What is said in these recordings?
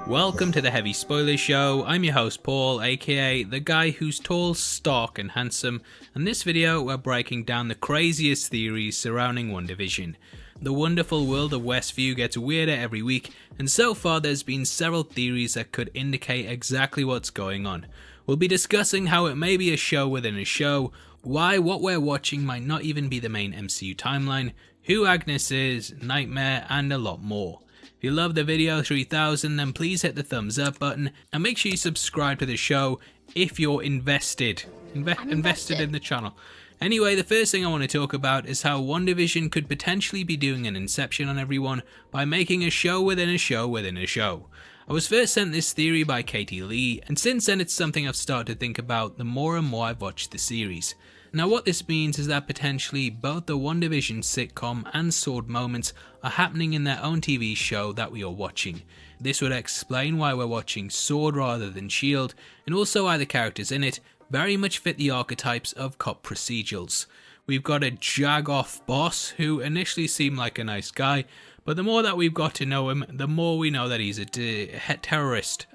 Welcome to the Heavy Spoilers Show. I'm your host Paul, aka the guy who's tall, stark and handsome, and this video we're breaking down the craziest theories surrounding WandaVision. The wonderful world of Westview gets weirder every week, and so far there's been several theories that could indicate exactly what's going on. We'll be discussing how it may be a show within a show, why what we're watching might not even be the main MCU timeline, who Agnes is, Nightmare, and a lot more. If you love the video 3000, then please hit the thumbs up button and make sure you subscribe to the show if you're invested in the channel. Anyway, the first thing I want to talk about is how WandaVision could potentially be doing an inception on everyone by making a show within a show within a show. I was first sent this theory by Katie Lee, and since then it's something I've started to think about the more and more I've watched the series. Now what this means is that potentially both the WandaVision sitcom and Sword moments are happening in their own TV show that we are watching. This would explain why we're watching Sword rather than S.H.I.E.L.D. and also why the characters in it very much fit the archetypes of cop procedurals. We've got a jag-off boss who initially seemed like a nice guy, but the more that we've got to know him, the more we know that he's a terrorist,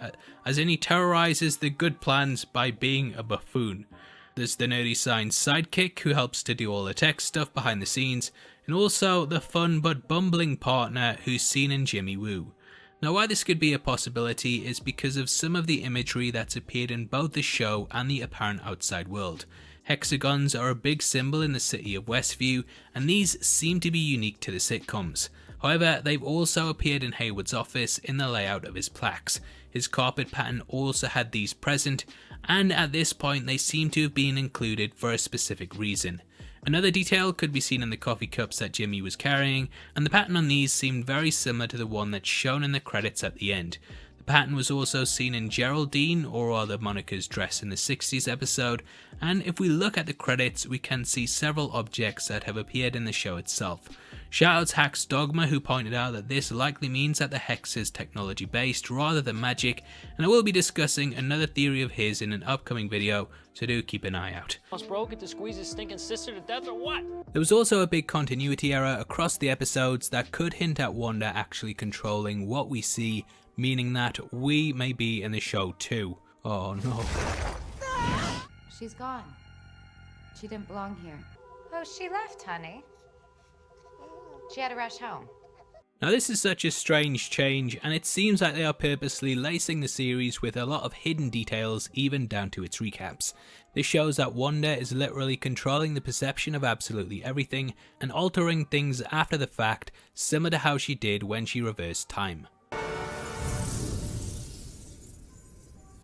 as in he terrorizes the good plans by being a buffoon. There's the nerdy science sidekick who helps to do all the tech stuff behind the scenes, and also the fun but bumbling partner who's seen in Jimmy Woo. Now why this could be a possibility is because of some of the imagery that's appeared in both the show and the apparent outside world. Hexagons are a big symbol in the city of Westview, and these seem to be unique to the sitcoms. However, they've also appeared in Hayward's office in the layout of his plaques. His carpet pattern also had these present, and at this point they seem to have been included for a specific reason. Another detail could be seen in the coffee cups that Jimmy was carrying, and the pattern on these seemed very similar to the one that's shown in the credits at the end. The pattern was also seen in Geraldine, or rather Monica's dress in the 60s episode, and if we look at the credits we can see several objects that have appeared in the show itself. Shoutouts Hacks Dogma, who pointed out that this likely means that the hex is technology based rather than magic, and I will be discussing another theory of his in an upcoming video, so do keep an eye out. Broken to squeeze his stinking sister to death or what? There was also a big continuity error across the episodes that could hint at Wanda actually controlling what we see, meaning that we may be in the show too. Oh no. She's gone. She didn't belong here. Oh, she left, honey. She had to rush home. Now this is such a strange change, and it seems like they are purposely lacing the series with a lot of hidden details, even down to its recaps. This shows that Wanda is literally controlling the perception of absolutely everything and altering things after the fact, similar to how she did when she reversed time.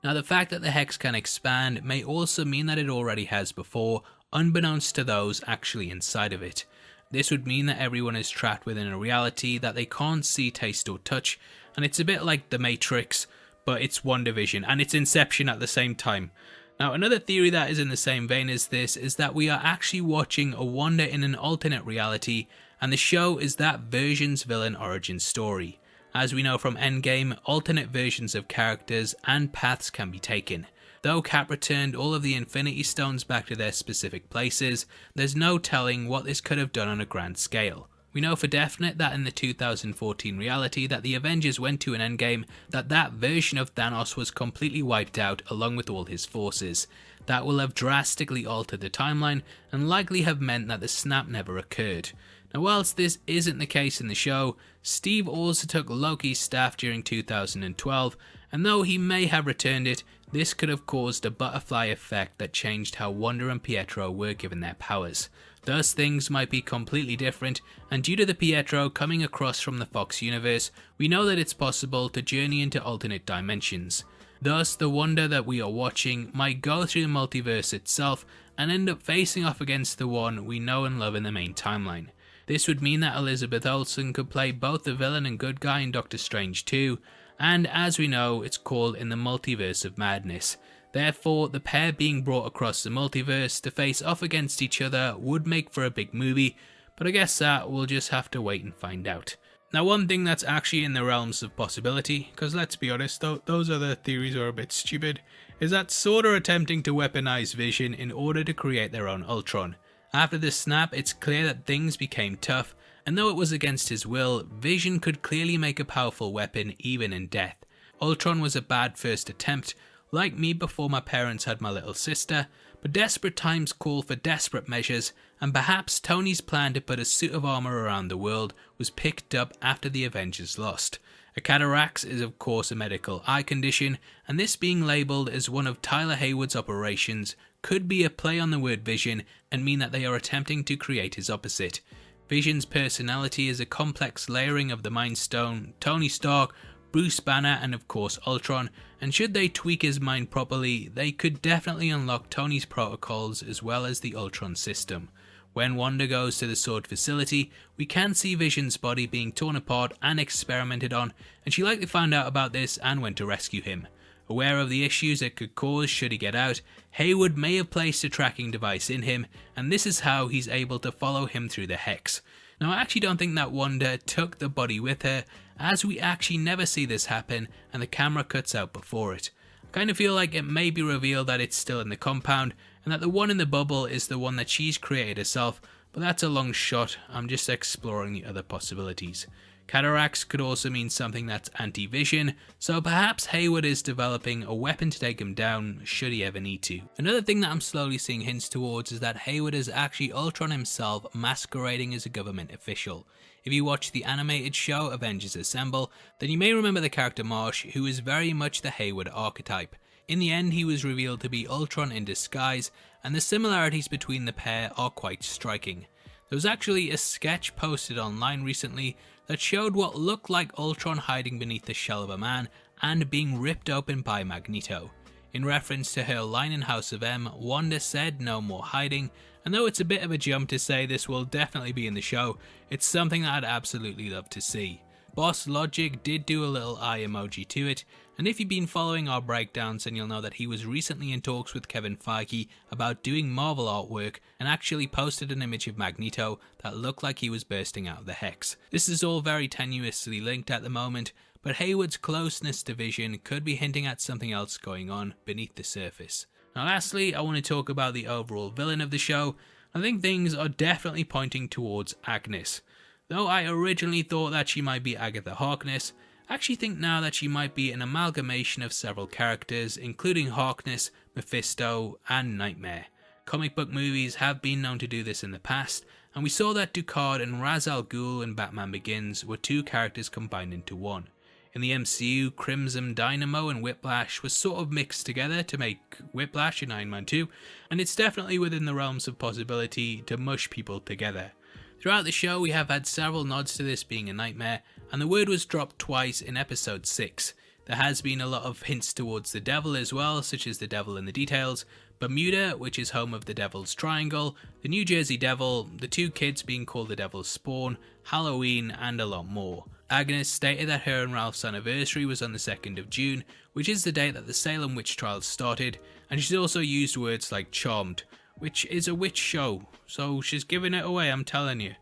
Now the fact that the hex can expand may also mean that it already has before, unbeknownst to those actually inside of it. This would mean that everyone is trapped within a reality that they can't see, taste or touch, and it's a bit like The Matrix, but it's WandaVision and it's Inception at the same time. Now another theory that is in the same vein as this is that we are actually watching a Wanda in an alternate reality, and the show is that version's villain origin story. As we know from Endgame, alternate versions of characters and paths can be taken. Though Cap returned all of the Infinity Stones back to their specific places, there's no telling what this could have done on a grand scale. We know for definite that in the 2014 reality that the Avengers went to in Endgame, that version of Thanos was completely wiped out along with all his forces. That will have drastically altered the timeline and likely have meant that the snap never occurred. Now whilst this isn't the case in the show, Steve also took Loki's staff during 2012, and though he may have returned it, this could have caused a butterfly effect that changed how Wanda and Pietro were given their powers. Thus things might be completely different, and due to the Pietro coming across from the Fox universe, we know that it's possible to journey into alternate dimensions. Thus the Wanda that we are watching might go through the multiverse itself and end up facing off against the one we know and love in the main timeline. This would mean that Elizabeth Olsen could play both the villain and good guy in Doctor Strange 2, and as we know, it's called in the Multiverse of Madness. Therefore, the pair being brought across the multiverse to face off against each other would make for a big movie, but I guess that we'll just have to wait and find out. Now one thing that's actually in the realms of possibility, because let's be honest, those other theories are a bit stupid, is that S.W.O.R.D. are attempting to weaponize Vision in order to create their own Ultron. After the snap, it's clear that things became tough, and though it was against his will, Vision could clearly make a powerful weapon even in death. Ultron was a bad first attempt, like me before my parents had my little sister, but desperate times call for desperate measures, and perhaps Tony's plan to put a suit of armour around the world was picked up after the Avengers lost. A cataract is of course a medical eye condition, and this being labelled as one of Tyler Hayward's operations could be a play on the word vision and mean that they are attempting to create his opposite. Vision's personality is a complex layering of the Mind Stone, Tony Stark, Bruce Banner and of course Ultron, and should they tweak his mind properly, they could definitely unlock Tony's protocols as well as the Ultron system. When Wanda goes to the sword facility, we can see Vision's body being torn apart and experimented on, and she likely found out about this and went to rescue him. Aware of the issues it could cause should he get out, Hayward may have placed a tracking device in him, and this is how he's able to follow him through the hex. Now I actually don't think that Wanda took the body with her, as we actually never see this happen and the camera cuts out before it. I kind of feel like it may be revealed that it's still in the compound, and that the one in the bubble is the one that she's created herself, but that's a long shot. I'm just exploring the other possibilities. Cataracts could also mean something that's anti-vision, so perhaps Hayward is developing a weapon to take him down should he ever need to. Another thing that I'm slowly seeing hints towards is that Hayward is actually Ultron himself masquerading as a government official. If you watch the animated show Avengers Assemble, then you may remember the character Marsh, who is very much the Hayward archetype. In the end, he was revealed to be Ultron in disguise, and the similarities between the pair are quite striking. There was actually a sketch posted online recently that showed what looked like Ultron hiding beneath the shell of a man and being ripped open by Magneto. In reference to her line in House of M, Wanda said no more hiding, and though it's a bit of a jump to say this will definitely be in the show, it's something that I'd absolutely love to see. Boss Logic did do a little eye emoji to it, and if you've been following our breakdowns then you'll know that he was recently in talks with Kevin Feige about doing Marvel artwork and actually posted an image of Magneto that looked like he was bursting out of the hex. This is all very tenuously linked at the moment, but Hayward's closeness to Vision could be hinting at something else going on beneath the surface. Now lastly, I want to talk about the overall villain of the show. I think things are definitely pointing towards Agnes. Though I originally thought that she might be Agatha Harkness, I actually think now that she might be an amalgamation of several characters, including Harkness, Mephisto, and Nightmare. Comic book movies have been known to do this in the past, and we saw that Ducard and Ra's al Ghul in Batman Begins were two characters combined into one. In the MCU, Crimson Dynamo and Whiplash was sort of mixed together to make Whiplash in Iron Man 2, and it's definitely within the realms of possibility to mush people together. Throughout the show we have had several nods to this being a nightmare, and the word was dropped twice in episode 6. There has been a lot of hints towards the devil as well, such as the devil in the details, Bermuda, which is home of the Devil's Triangle, the New Jersey Devil, the two kids being called the Devil's Spawn, Halloween, and a lot more. Agnes stated that her and Ralph's anniversary was on the 2nd of June, which is the date that the Salem witch trials started, and she's also used words like Charmed, which is a witch show, so she's giving it away, I'm telling you.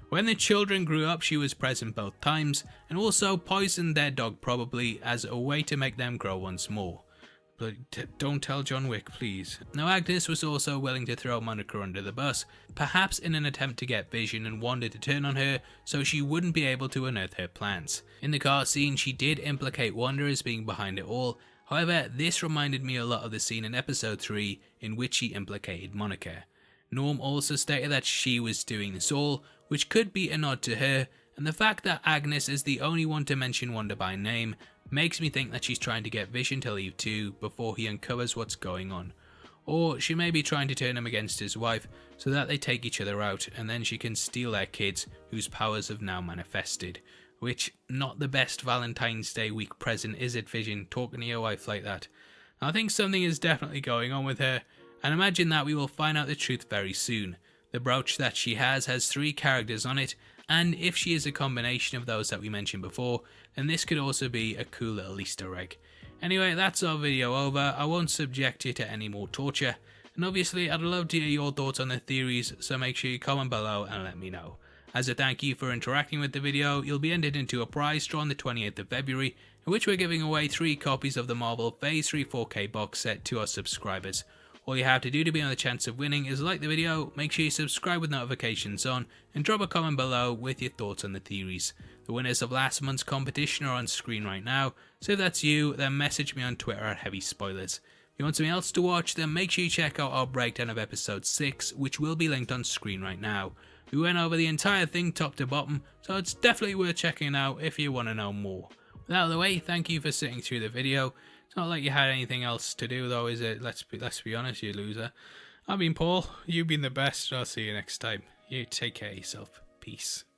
When the children grew up she was present both times, and also poisoned their dog probably as a way to make them grow once more. But don't tell John Wick, please. Now Agnes was also willing to throw Monica under the bus, perhaps in an attempt to get Vision and Wanda to turn on her so she wouldn't be able to unearth her plans. In the car scene she did implicate Wanda as being behind it all, however this reminded me a lot of the scene in episode 3 in which she implicated Monica. Norm also stated that she was doing this all, which could be a nod to her, and the fact that Agnes is the only one to mention Wanda by name makes me think that she's trying to get Vision to leave too before he uncovers what's going on. Or she may be trying to turn him against his wife so that they take each other out and then she can steal their kids whose powers have now manifested. Which, not the best Valentine's Day week present, is it, Vision, talking to your wife like that? I think something is definitely going on with her, and imagine that we will find out the truth very soon. The brooch that she has 3 characters on it, and if she is a combination of those that we mentioned before, then this could also be a cool little Easter egg. Anyway, that's our video over. I won't subject you to any more torture, and obviously I'd love to hear your thoughts on the theories, so make sure you comment below and let me know. As a thank you for interacting with the video, you'll be entered into a prize draw on the 28th of February, in which we're giving away 3 copies of the Marvel Phase 3 4K box set to our subscribers. All you have to do to be on the chance of winning is like the video, make sure you subscribe with notifications on, and drop a comment below with your thoughts on the theories. The winners of last month's competition are on screen right now, so if that's you, then message me on Twitter at Heavy Spoilers. If you want something else to watch, then make sure you check out our breakdown of episode 6, which will be linked on screen right now. We went over the entire thing top to bottom, so it's definitely worth checking out if you want to know more. With that out of the way, thank you for sitting through the video. It's not like you had anything else to do though, is it? Let's be honest, you loser. I've been Paul, you've been the best, I'll see you next time. You take care of yourself. Peace.